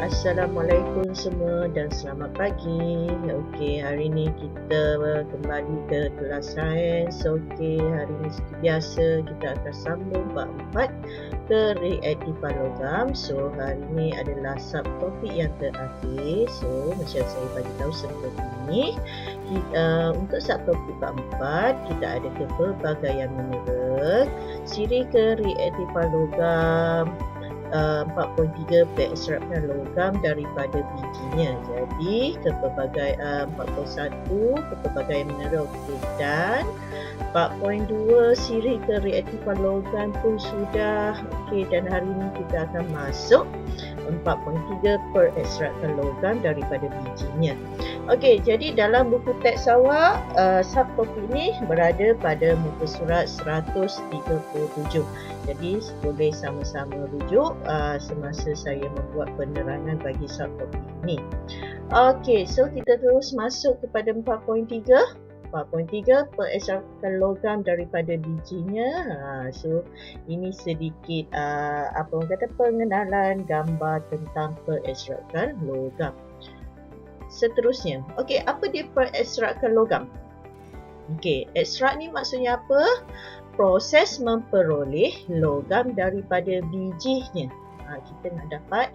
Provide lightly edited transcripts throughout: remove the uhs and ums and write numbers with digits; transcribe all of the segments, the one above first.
Assalamualaikum semua dan selamat pagi. Okey, hari ni kita kembali ke kelas sains. Okey, hari ni seperti biasa kita akan sambung bab 4 kereaktifan logam. So, hari ni adalah subtopik yang terakhir. So, macam saya bagi tahu sebelum ini, untuk subtopik bab 4 kita ada kepelbagaian mineral, ciri kereaktifan logam, 4.3 pengekstrakan logam daripada bijinya. Jadi kepelbagai 4.1 kepelbagaian mineral okey, dan 4.2 siri kereaktifan logam pun sudah okey, dan hari ini kita akan masuk 4.3 pengekstrakan logam daripada bijinya. Okey, jadi dalam buku teks awak subtopik ini berada pada muka surat 137. Jadi boleh sama-sama rujuk semasa saya membuat penerangan bagi subtopik ini. Okey, so kita terus masuk kepada 4.3. 4.3 pengekstrakan logam daripada bijinya. So ini sedikit apa orang kata pengenalan gambar tentang pengekstrakan logam. Seterusnya, okey, apa dia pengekstrakan logam? Okey, ekstrak ni maksudnya apa? Proses memperoleh logam daripada bijinya. Kita nak dapat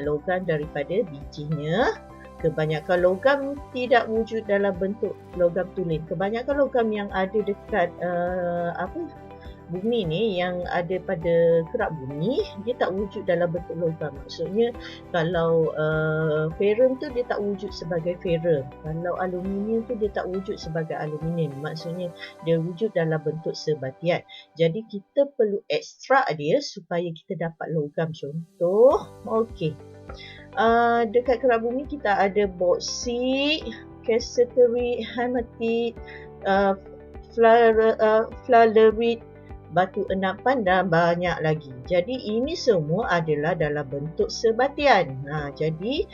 logam daripada bijinya. Kebanyakan logam tidak wujud dalam bentuk logam tulen. Kebanyakan logam yang ada dekat bumi ni, yang ada pada kerak bumi, dia tak wujud dalam bentuk logam. Maksudnya kalau ferrum tu dia tak wujud sebagai ferrum. Kalau aluminium tu dia tak wujud sebagai aluminium. Maksudnya dia wujud dalam bentuk sebatian. Jadi kita perlu ekstrak dia supaya kita dapat logam. Contoh, okey. Dekat kerak bumi kita ada boksit, cassiterite, hematite, fluorite, batu enapan dan banyak lagi. Jadi ini semua adalah dalam bentuk sebatian. Jadi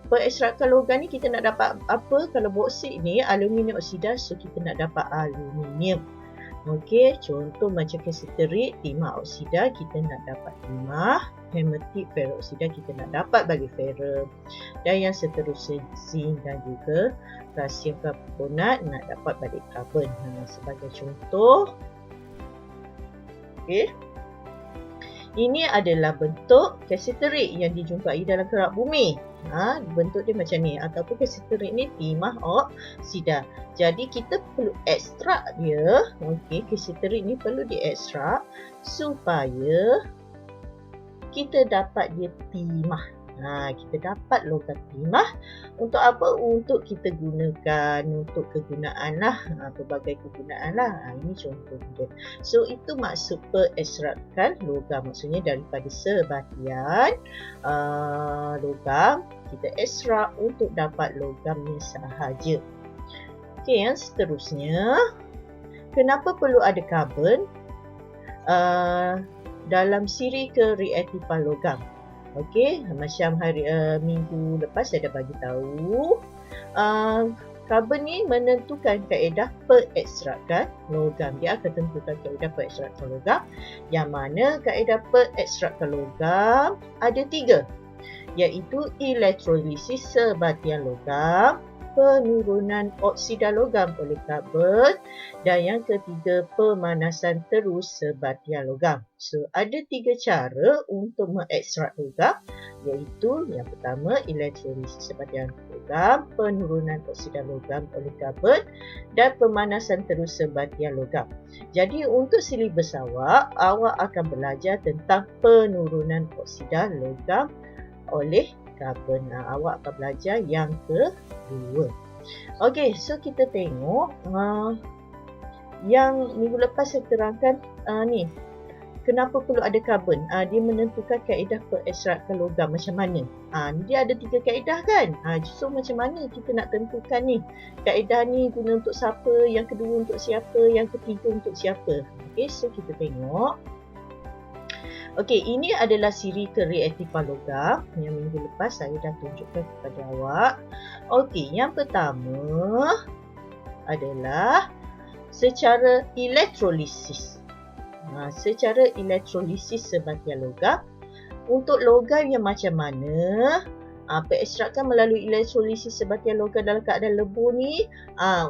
pengekstrakan logam ni kita nak dapat apa? Kalau boksit ni aluminium oksida, so kita nak dapat aluminium. Okey, contoh macam cassiterite, timah oksida, kita nak dapat timah. Hematite, peroksida, kita nak dapat bagi ferrum. Dan yang seterusnya zinc dan juga kalsium karbonat nak dapat balik karbon. Sebagai contoh, okey, ini adalah bentuk cassiterite yang dijumpai dalam kerak bumi. Bentuk dia macam ni, ataupun cassiterite ni timah oksida. Jadi kita perlu ekstrak dia. Okey, cassiterite ni perlu diekstrak supaya kita dapat dia timah. Kita dapat logam timah. Untuk apa? Untuk kita gunakan untuk kegunaan lah, pelbagai kegunaan lah. Ini contoh dia. So itu maksud pengekstrakan logam. Maksudnya daripada sebatian logam, kita ekstrak untuk dapat logamnya sahaja. Okey, yang seterusnya, kenapa perlu ada karbon dalam siri kereaktifan logam? Okey, macam hari minggu lepas saya dah bagi tahu, karbon ni menentukan kaedah pengekstrakan logam. Dia akan tentukan kaedah pengekstrakan logam, yang mana kaedah pengekstrakan logam ada 3, iaitu elektrolisis sebatian logam, penurunan oksida logam oleh karbon, dan yang ketiga pemanasan terus sebatian logam. So ada 3 cara untuk mengekstrak logam, iaitu yang pertama elektrolisis sebatian logam, penurunan oksida logam oleh karbon, dan pemanasan terus sebatian logam. Jadi untuk silibus awak akan belajar tentang penurunan oksida logam oleh karbon. Awak akan belajar yang kedua. Okey, so kita tengok yang minggu lepas saya terangkan ni. Kenapa perlu ada karbon? Dia menentukan kaedah pengekstrakan logam macam mana. Ni dia ada 3 kaedah kan? So macam mana kita nak tentukan ni? Kaedah ni guna untuk siapa? Yang kedua untuk siapa? Yang ketiga untuk siapa? Okey, so kita tengok. Okey, ini adalah siri kereaktifan logam yang minggu lepas saya dah tunjukkan kepada awak. Okey, yang pertama adalah secara elektrolisis. Secara elektrolisis sebatian logam. Untuk logam yang macam mana? Pengekstrakan melalui elektrolisis sebahagian logam dalam keadaan lebur ni,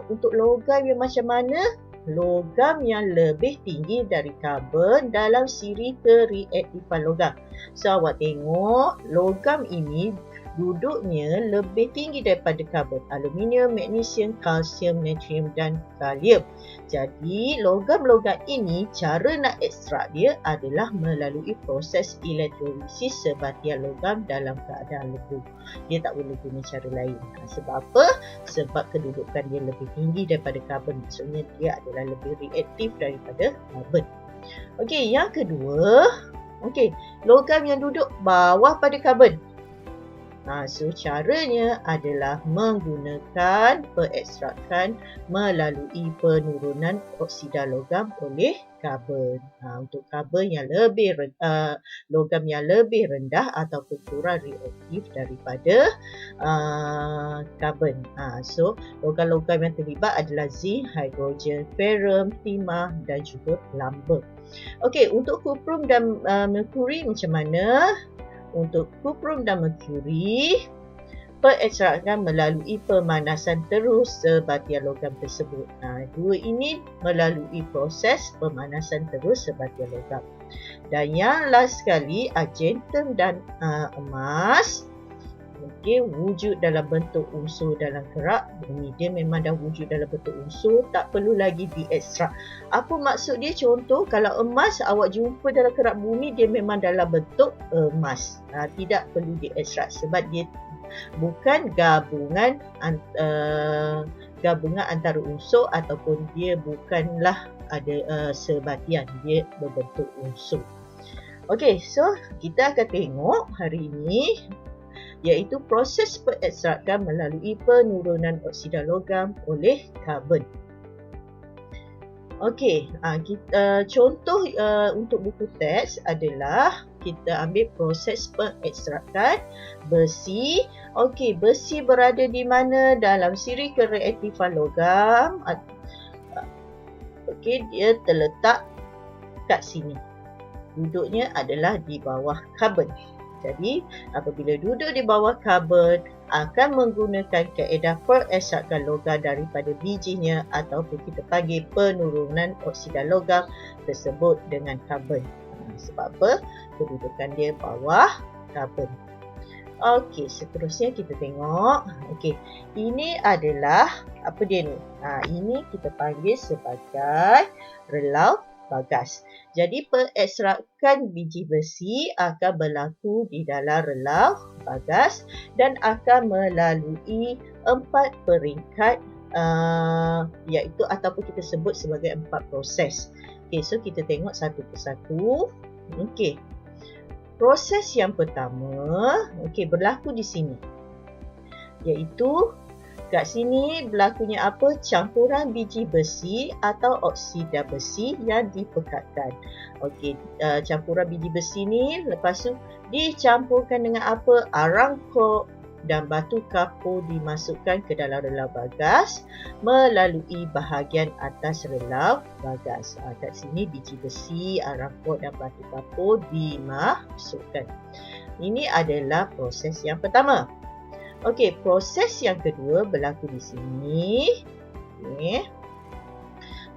untuk logam yang macam mana? Logam yang lebih tinggi dari karbon dalam siri kereaktifan logam. So awak tengok logam ini duduknya lebih tinggi daripada karbon, aluminium, magnesium, kalsium, natrium dan kalium. Jadi logam-logam ini cara nak ekstrak dia adalah melalui proses elektrolisis sebahagian logam dalam keadaan lebur. Dia tak boleh guna cara lain. Sebab apa? Sebab kedudukan dia lebih tinggi daripada karbon. Maksudnya dia adalah lebih reaktif daripada karbon. Okey, yang kedua, logam yang duduk bawah pada karbon. So caranya adalah menggunakan pengekstrakan melalui penurunan oksida logam oleh karbon. Untuk karbon yang lebih logam yang lebih rendah ataupun kurang reaktif daripada karbon. So logam-logam yang terlibat adalah zinc, hidrogen, ferrum, timah dan juga lamba. Okey, untuk kuprum dan merkuri macam mana? Untuk kuprum dan merkuri, pengekstrakan melalui pemanasan terus sebahagian logam tersebut. Dua ini melalui proses pemanasan terus sebahagian logam. Dan yang last sekali, argentum dan emas, wujud dalam bentuk unsur dalam kerak bumi. Dia memang dah wujud dalam bentuk unsur, tak perlu lagi diekstrak. Apa maksud dia? Contoh, kalau emas awak jumpa dalam kerak bumi, dia memang dalam bentuk emas. Tidak perlu diekstrak sebab dia bukan gabungan antara unsur ataupun dia bukanlah ada sebatian, dia berbentuk unsur. Okey, so kita akan tengok hari ini iaitu proses pengekstrakan melalui penurunan oksida logam oleh karbon. Okey, contoh untuk buku teks adalah kita ambil proses pengekstrakan besi. Okey, besi berada di mana? Dalam siri kereaktifan logam. Okey, dia terletak kat sini. Duduknya adalah di bawah karbon. Jadi, apabila duduk di bawah karbon, akan menggunakan kaedah pengekstrakan logam daripada bijinya ataupun kita panggil penurunan oksida logam tersebut dengan karbon. Sebab apa? Kedudukan dia bawah karbon. Okey, seterusnya kita tengok. Okey, ini adalah apa dia ni? Ini kita panggil sebagai relau bagas. Jadi pengekstrakan biji besi akan berlaku di dalam relau bagas dan akan melalui 4 peringkat iaitu ataupun kita sebut sebagai 4 proses. Okey, so kita tengok satu persatu. Okey. Proses yang pertama, berlaku di sini. Iaitu kat sini berlakunya apa? Campuran biji besi atau oksida besi yang dipekatkan. Campuran biji besi ni lepas tu dicampurkan dengan apa? Arang kok dan batu kapur dimasukkan ke dalam relau bagas melalui bahagian atas relau bagas. Kat sini biji besi, arang kok dan batu kapur dimasukkan. Ini adalah proses yang pertama. Okey, proses yang kedua berlaku di sini.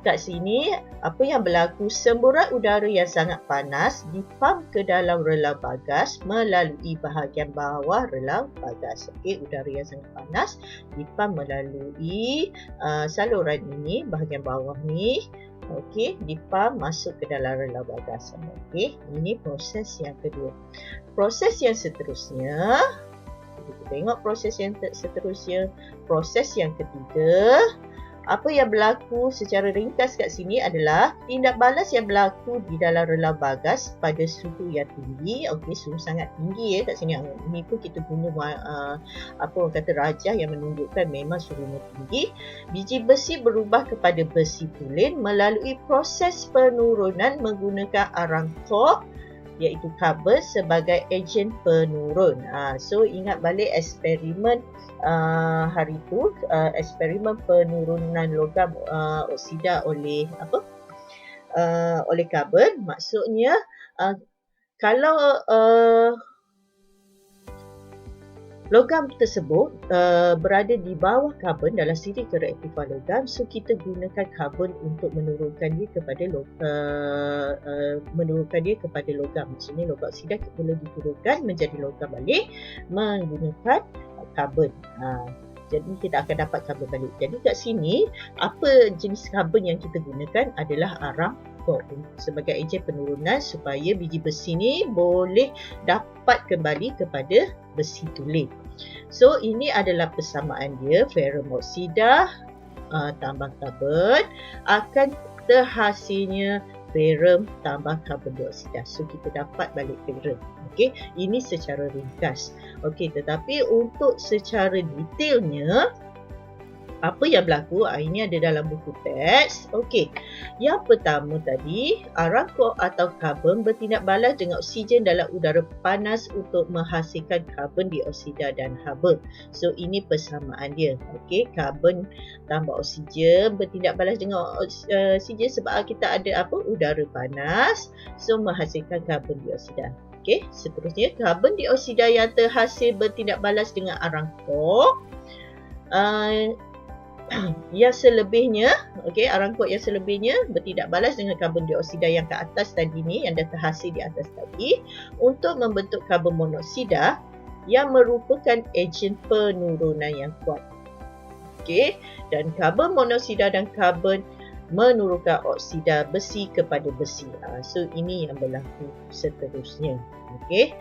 Kat sini, apa yang berlaku? Semburat udara yang sangat panas dipam ke dalam relau bagas melalui bahagian bawah relau bagas. Udara yang sangat panas dipam melalui saluran ini, bahagian bawah ni. Dipam masuk ke dalam relau bagas. Ini proses yang kedua. Proses yang seterusnya, kita tengok proses yang seterusnya. Proses yang ketiga, apa yang berlaku secara ringkas kat sini adalah tindak balas yang berlaku di dalam relau bagas pada suhu yang tinggi. Suhu sangat tinggi kat sini. Ini pun kita guna rajah yang menunjukkan memang suhunya tinggi. Biji besi berubah kepada besi tulen melalui proses penurunan menggunakan arang kok iaitu karbon sebagai ejen penurun. So ingat balik eksperimen hari tu, eksperimen penurunan logam oksida oleh oleh karbon. Maksudnya kalau logam tersebut berada di bawah karbon dalam siri kereaktifan logam, so kita gunakan karbon untuk menurunkan dia kepada logam. Maksudnya logam oksida boleh diturunkan menjadi logam balik menggunakan karbon. Jadi kita akan dapat karbon balik. Jadi kat sini apa jenis karbon yang kita gunakan adalah arang kok sebagai ejen penurunan supaya biji besi ni boleh dapat kembali kepada besi tulen. So ini adalah persamaan dia, ferrum oksida tambah karbon akan terhasilnya ferrum tambah karbon dioksida. So kita dapat balik ferrum. Okey, ini secara ringkas. Okey, tetapi untuk secara detailnya apa yang berlaku, ini ada dalam buku teks. Okey, yang pertama tadi, arang kok atau karbon bertindak balas dengan oksigen dalam udara panas untuk menghasilkan karbon dioksida dan haba. So ini persamaan dia. Okey, karbon tambah oksigen bertindak balas dengan oksigen sebab kita ada udara panas, so menghasilkan karbon dioksida. Okey, seterusnya karbon dioksida yang terhasil bertindak balas dengan arang kok. Yang selebihnya, arang kok yang selebihnya bertindak balas dengan karbon dioksida yang ke atas tadi ni, yang dah terhasil di atas tadi, untuk membentuk karbon monoksida yang merupakan ejen penurunan yang kuat. Okey, dan karbon monoksida dan karbon menurunkan oksida besi kepada besi. So ini yang berlaku seterusnya. Okey.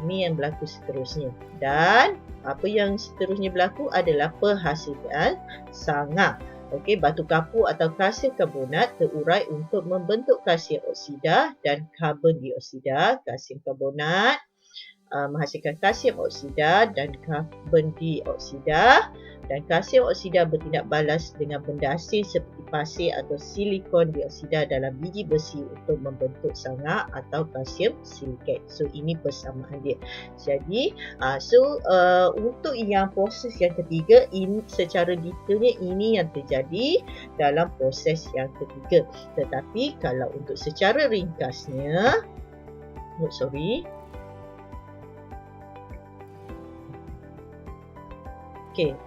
Ni yang berlaku seterusnya. Dan apa yang seterusnya berlaku adalah penghasilan sanga. Okey, batu kapur atau kalsium karbonat terurai untuk membentuk kalsium oksida dan karbon dioksida. Kalsium karbonat menghasilkan kalsium oksida dan karbon dioksida, dan kalsium oksida bertindak balas dengan benda asing seperti pasir atau silikon dioksida dalam biji besi untuk membentuk sanga atau kalsium silikat. So ini persamaan dia. Jadi untuk yang proses yang ketiga, ini secara detailnya ini yang terjadi dalam proses yang ketiga. Tetapi kalau untuk secara ringkasnya,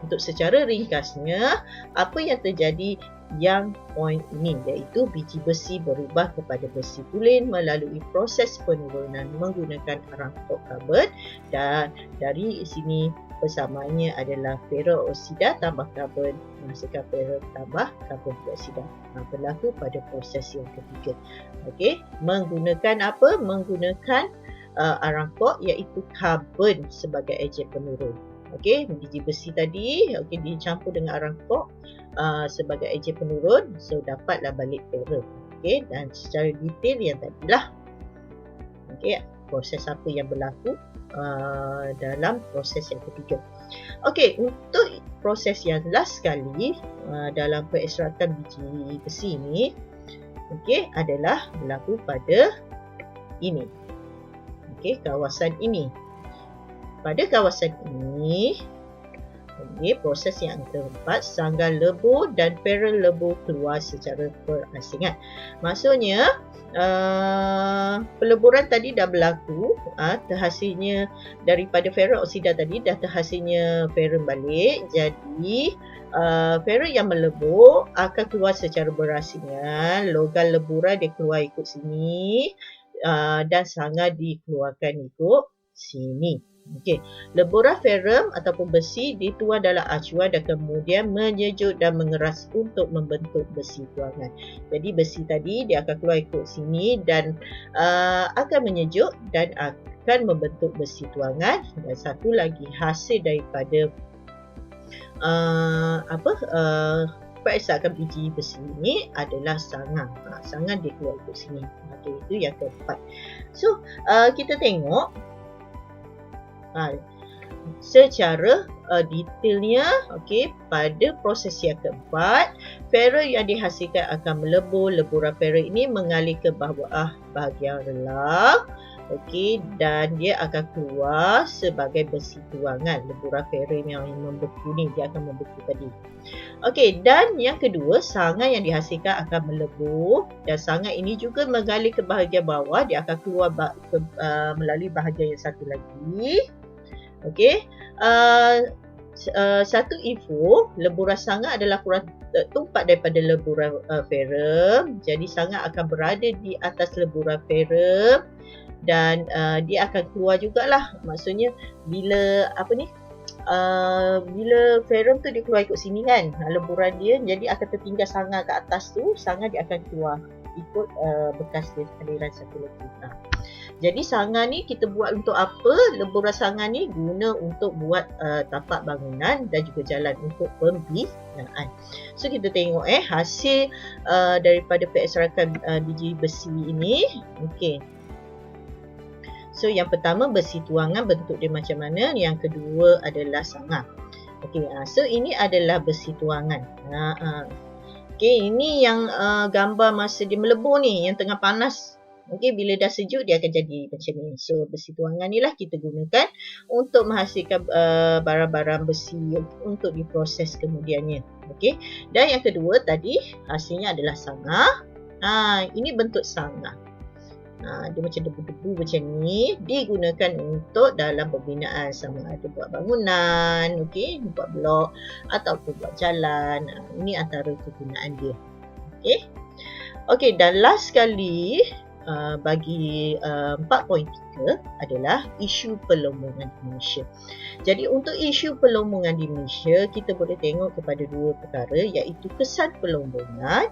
untuk secara ringkasnya, apa yang terjadi yang poin ini, iaitu biji besi berubah kepada besi tulen melalui proses penurunan menggunakan arang kok karbon, dan dari sini persamaannya adalah ferroksida tambah karbon menghasilkan ferrum tambah karbon dioksida. Berlaku pada proses yang ketiga. Okey, menggunakan apa? Menggunakan arang kok, iaitu karbon sebagai ejen penurun. Okey, biji besi tadi dicampur dengan arang kok sebagai ejen penurun, so dapatlah balik ferrum. Okey, dan secara detail yang tadilah. Okey, proses apa yang berlaku dalam proses yang ketiga. Okey, untuk proses yang last sekali dalam pengekstrakan biji besi ini, adalah berlaku pada ini. Kawasan ini. Pada kawasan ini, proses yang keempat, sangga lebur dan ferrum lebur keluar secara perasingan. Maksudnya, peleburan tadi dah berlaku, terhasilnya daripada ferrum oksida tadi dah terhasilnya ferrum balik. Jadi, ferrum yang melebur akan keluar secara berasingan. Logam leburan dia keluar ikut sini, dan sangga dikeluarkan ikut sini. Okey, leburan ferrum ataupun besi dituang dalam acuan dan kemudian menyejuk dan mengeras untuk membentuk besi tuangan. Jadi besi tadi dia akan keluar ikut sini dan akan menyejuk dan akan membentuk besi tuangan. Dan satu lagi hasil daripada pengekstrakan biji besi ini adalah sanga. Sanga dia keluar ikut sini. Okey, itu yang keempat. So kita tengok secara detailnya, pada proses yang keempat, ferrum yang dihasilkan akan melebur. Leburan ferrum ini mengalir ke bawah bahagian relang, dan dia akan keluar sebagai besi tuangan. Leburan ferrum yang membeku ni, dia akan membeku tadi. Dan yang kedua, sanga yang dihasilkan akan melebur, dan sanga ini juga mengalir ke bahagian bawah. Dia akan keluar melalui bahagian yang satu lagi. Okey. Satu info, leburan sanga adalah kurang tumpat daripada leburan Ferrum. Jadi sanga akan berada di atas leburan Ferrum dan dia akan keluar jugalah. Maksudnya bila bila Ferrum tu dia keluar ikut sini kan, leburan dia, jadi akan tertinggal sanga kat atas tu, sanga dia akan keluar ikut bekas dia aliran satu lagi. Jadi sanga ni kita buat untuk apa? Leburan sanga ni guna untuk buat tapak bangunan dan juga jalan untuk pembinaan. So kita tengok hasil daripada pengekserakan biji besi ini. Okey. So yang pertama besi tuangan, bentuk dia macam mana. Yang kedua adalah sanga. Okey, so ini adalah besi tuangan. Okey, ini yang gambar masa dia melebur ni, yang tengah panas. Okey, bila dah sejuk dia akan jadi macam ni. So besi tuangan ni lah kita gunakan untuk menghasilkan barang-barang besi untuk diproses kemudiannya. Okey. Dan yang kedua tadi hasilnya adalah sanga. Ini bentuk sanga. Dia macam debu-debu macam ni, digunakan untuk dalam pembinaan, sama ada buat bangunan, okey, buat blok ataupun buat jalan. Ini antara kegunaan dia. Okey. Okey, dan last sekali bagi 4.3 adalah isu perlombongan di Malaysia. Jadi untuk isu perlombongan di Malaysia, kita boleh tengok kepada dua perkara, iaitu kesan perlombongan,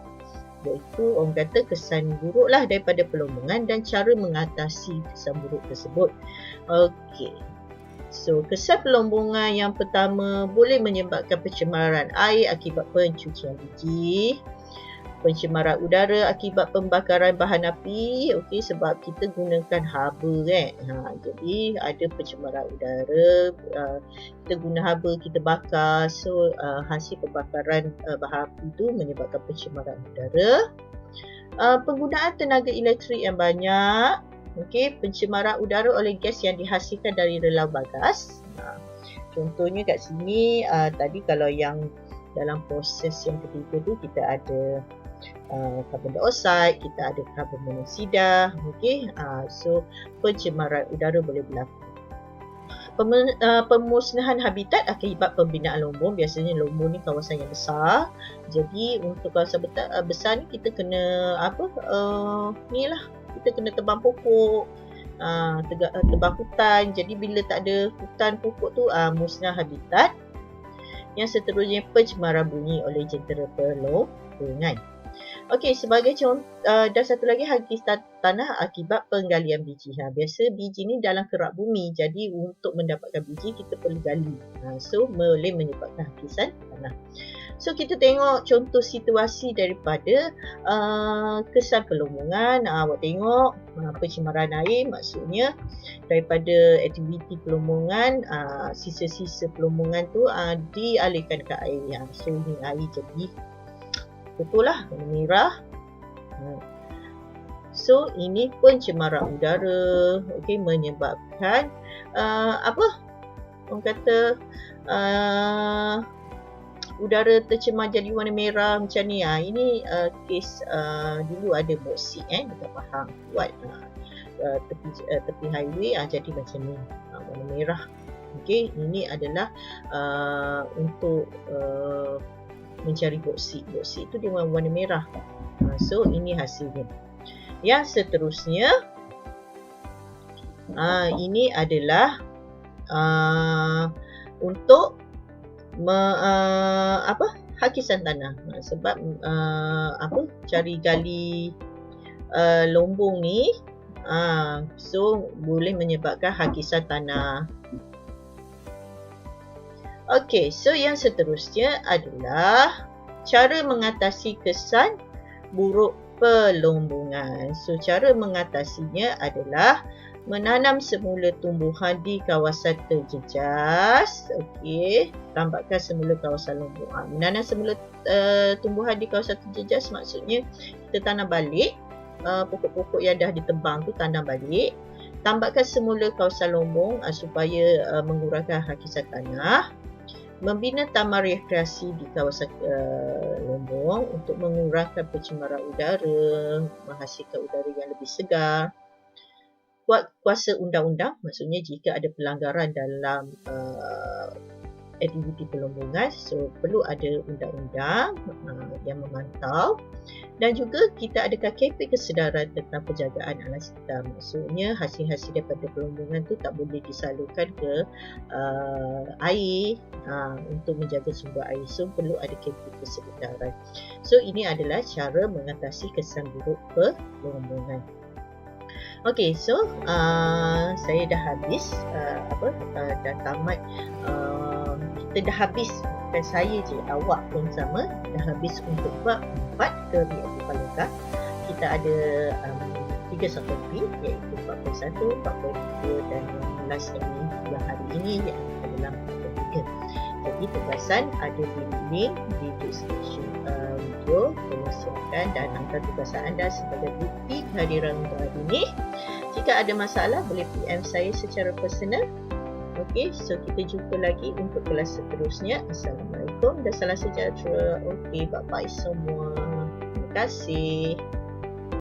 iaitu orang kata kesan buruk lah daripada perlombongan, dan cara mengatasi kesan buruk tersebut. Okey. So kesan perlombongan yang pertama boleh menyebabkan pencemaran air akibat pencucian biji, pencemaran udara akibat pembakaran bahan api. Okey, sebab kita gunakan haba kan. Jadi ada pencemaran udara, kita guna haba, kita bakar. So hasil pembakaran bahan api itu menyebabkan pencemaran udara. Penggunaan tenaga elektrik yang banyak. Okey, pencemaran udara oleh gas yang dihasilkan dari relau bagas. Contohnya kat sini tadi kalau yang dalam proses yang ketiga tu kita ada karbon dioksida, kita ada karbon monoksida. Okey, so pencemaran udara boleh berlaku. Pemusnahan habitat akibat pembinaan lumbung. Biasanya lumbung ni kawasan yang besar. Jadi untuk kawasan besar ni kita kena kita kena tebang pokok, tebang hutan. Jadi bila tak ada hutan pokok tu, musnah habitat. Yang seterusnya pencemaran bunyi oleh jentera perlombongan. Okey, sebagai contoh, dan satu lagi hakikat tanah akibat penggalian biji. Biasa biji ni dalam kerak bumi, jadi untuk mendapatkan biji kita perlu gali. So boleh menyebabkan hakikat tanah. So kita tengok contoh situasi daripada kesan perlombongan. Awak tengok pencemaran air, maksudnya daripada aktiviti perlombongan, sisa-sisa perlombongan tu dialirkan ke air. So ini air jadi betul lah, warna merah. So ini pencemaran udara. Okey, menyebabkan orang kata udara tercemar jadi warna merah macam ni. Ini kes dulu ada boksit dekat Pahang buat tepi highway, jadi macam ni warna merah. Okey, ini adalah untuk mencari boksit. Boksit tu dia warna merah. So ini hasilnya. Yang seterusnya, ini adalah untuk hakisan tanah. Sebab cari gali lombong ni, so boleh menyebabkan hakisan tanah. Okey, so yang seterusnya adalah cara mengatasi kesan buruk perlombongan. So cara mengatasinya adalah menanam semula tumbuhan di kawasan terjejas. Okey, tambahkan semula kawasan lombong. Menanam semula tumbuhan di kawasan terjejas maksudnya kita tanam balik pokok-pokok yang dah ditebang tu, tanam balik. Tambahkan semula kawasan lombong supaya mengurangkan hakikat tanah. Membina taman rekreasi di kawasan lombong untuk mengurangkan pencemaran udara, menghasilkan udara yang lebih segar. kuasa undang-undang, maksudnya jika ada pelanggaran dalam aktiviti perlombongan, so perlu ada undang-undang yang memantau. Dan juga kita ada KKP kesedaran tentang penjagaan alam sekitar. Maksudnya hasil-hasil daripada perlombongan tu tak boleh disalurkan ke air untuk menjaga sumber air. So perlu ada KKP kesedaran. So ini adalah cara mengatasi kesan buruk perlombongan. Okey, so saya dah habis dah tamat, kita dah habis, bukan saya je, awak pun sama, dah habis untuk bab 4 teori aktif. Kita ada 3 subtopik, iaitu 41, 42 dan last ini yang hari ini yang adalah 43. Jadi tugasan ada di link di description video. Tolong siapkan dan hantar tugasan anda sebagai bukti kehadiran untuk hari ini. Jika ada masalah boleh PM saya secara personal. Okey, so kita jumpa lagi untuk kelas seterusnya. Assalamualaikum dan salam sejahtera. Okey, bye-bye semua. Terima kasih.